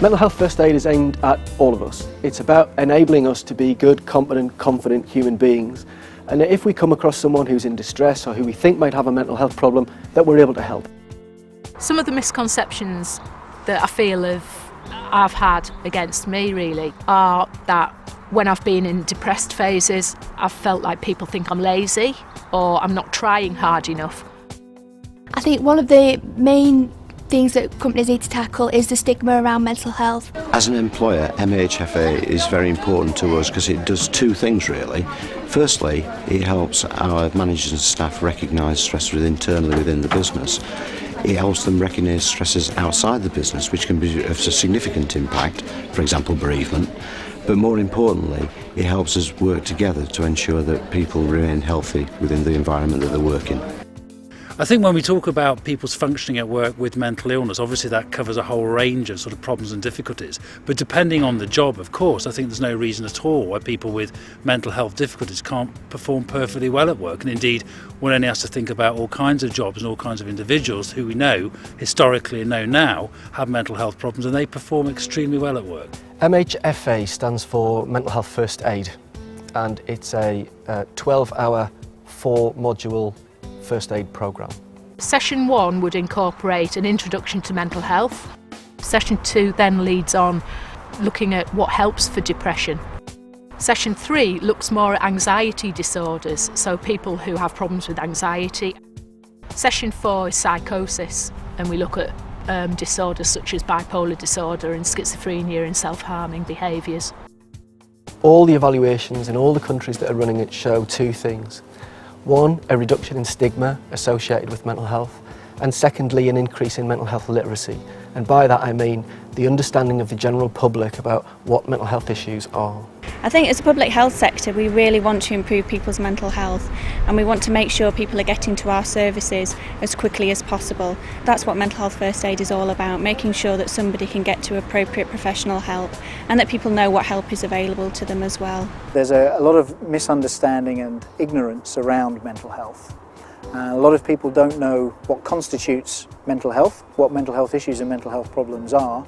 Mental health first aid is aimed at all of us. It's about enabling us to be good, competent, confident human beings. And if we come across someone who's in distress or who we think might have a mental health problem, that we're able to help. Some of the misconceptions that I feel I've had against me really are that when I've been in depressed phases, I've felt like people think I'm lazy or I'm not trying hard enough. I think one of the main things that companies need to tackle is the stigma around mental health. As an employer, MHFA is very important to us because it does two things really. Firstly, it helps our managers and staff recognise stresses internally within the business. It helps them recognise stresses outside the business, which can be of a significant impact, for example bereavement. But more importantly, it helps us work together to ensure that people remain healthy within the environment that they work in. I think when we talk about people's functioning at work with mental illness, obviously that covers a whole range of sort of problems and difficulties. But depending on the job, of course, I think there's no reason at all why people with mental health difficulties can't perform perfectly well at work. And indeed, one only has to think about all kinds of jobs and all kinds of individuals who we know historically and know now have mental health problems, and they perform extremely well at work. MHFA stands for Mental Health First Aid, and it's a 12-hour, 4-module first aid programme. Session 1 would incorporate an introduction to mental health. Session 2 then leads on looking at what helps for depression. Session 3 looks more at anxiety disorders, so people who have problems with anxiety. Session 4 is psychosis, and we look at disorders such as bipolar disorder and schizophrenia and self-harming behaviours. All the evaluations in all the countries that are running it show two things. One, a reduction in stigma associated with mental health, and secondly, an increase in mental health literacy. And by that I mean the understanding of the general public about what mental health issues are. I think as a public health sector we really want to improve people's mental health, and we want to make sure people are getting to our services as quickly as possible. That's what mental health first aid is all about, making sure that somebody can get to appropriate professional help and that people know what help is available to them as well. There's a lot of misunderstanding and ignorance around mental health. A lot of people don't know what constitutes mental health, what mental health issues and mental health problems are.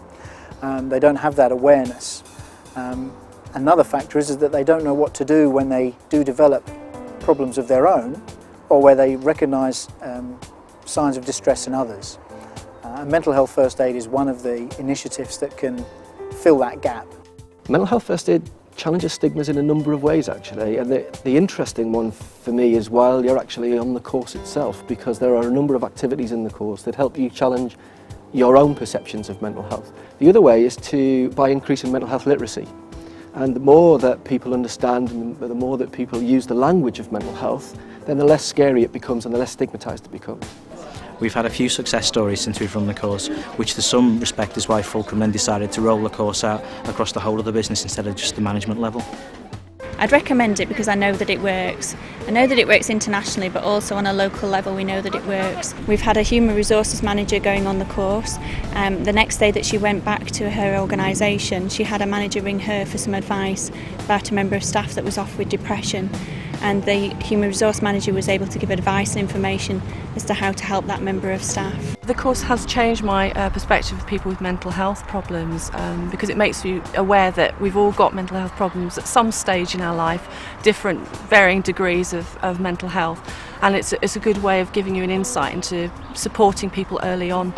They don't have that awareness. Another factor is that they don't know what to do when they do develop problems of their own, or where they recognise signs of distress in others. Mental health first aid is one of the initiatives that can fill that gap. Mental health first aid challenges stigmas in a number of ways actually, and the interesting one for me is while you're actually on the course itself, because there are a number of activities in the course that help you challenge your own perceptions of mental health. The other way is by increasing mental health literacy. And the more that people understand and the more that people use the language of mental health, then the less scary it becomes and the less stigmatised it becomes. We've had a few success stories since we've run the course, which to some respect is why Fulcrum then decided to roll the course out across the whole of the business instead of just the management level. I'd recommend it because I know that it works. I know that it works internationally, but also on a local level we know that it works. We've had a human resources manager going on the course. The next day that she went back to her organisation, she had a manager ring her for some advice about a member of staff that was off with depression, and the human resource manager was able to give advice and information as to how to help that member of staff. The course has changed my perspective of people with mental health problems because it makes you aware that we've all got mental health problems at some stage in our life, different varying degrees of mental health, and it's a good way of giving you an insight into supporting people early on.